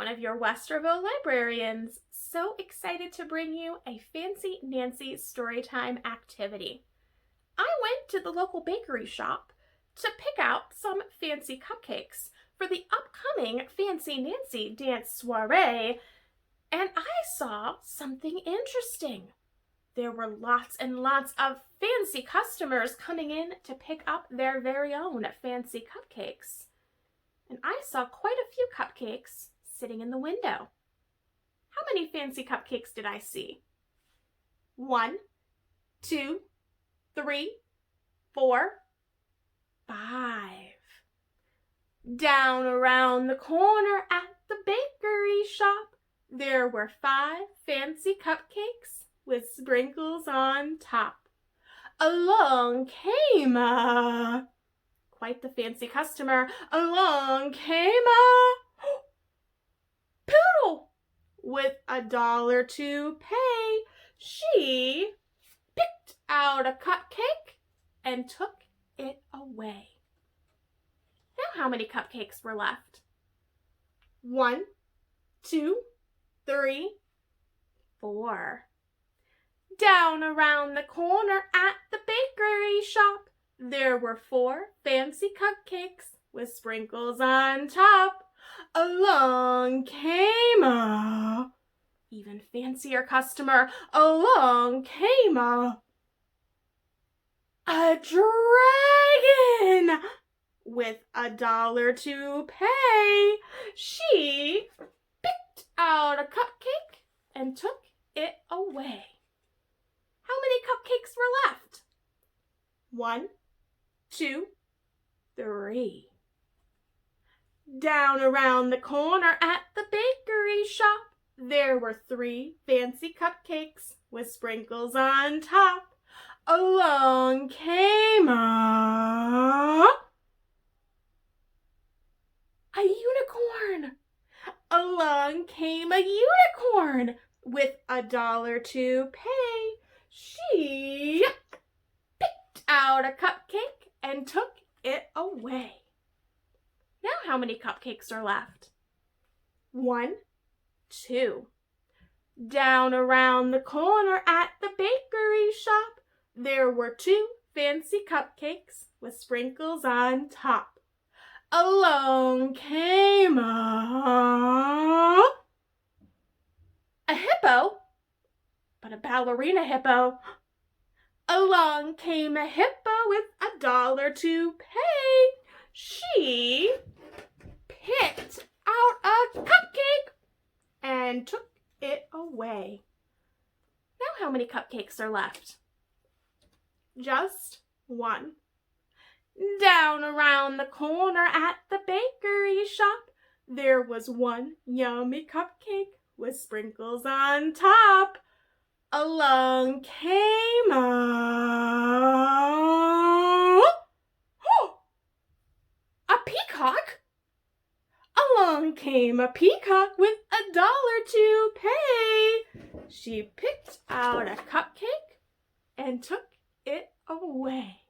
one of your Westerville librarians, so excited to bring you a Fancy Nancy Storytime activity. I went to the local bakery shop to pick out some fancy cupcakes for the upcoming Fancy Nancy dance soiree, and I saw something interesting. There were lots and lots of fancy customers coming in to pick up their very own fancy cupcakes. And I saw quite a few cupcakes sitting in the window. How many fancy cupcakes did I see? 1, 2, 3, 4, 5. Down around the corner at the bakery shop, there were 5 fancy cupcakes with sprinkles on top. Along came quite the fancy customer. Along came Poodle with $1 to pay. She picked out a cupcake and took it away. Now how many cupcakes were left? 1, 2, 3, 4. Down around the corner at the bakery shop, there were 4 fancy cupcakes with sprinkles on top. Along came a even fancier customer. Along came a dragon with $1 to pay. She picked out a cupcake and took it away. How many cupcakes were left? 1, 2, 3. Down around the corner at the bakery shop, there were 3 fancy cupcakes with sprinkles on top. Along came a unicorn. Along came a unicorn with $1 to pay. She picked out a cupcake and took it away. Now how many cupcakes are left? 1, 2. Down around the corner at the bakery shop, there were 2 fancy cupcakes with sprinkles on top. Along came a hippo, but a ballerina hippo. Along came a hippo with $1 to pay. She picked out a cupcake and took it away. Now how many cupcakes are left? Just 1. Down around the corner at the bakery shop, there was 1 yummy cupcake with sprinkles on top. Along came a peacock. Along came a peacock with $1 to pay. She picked out a cupcake and took it away.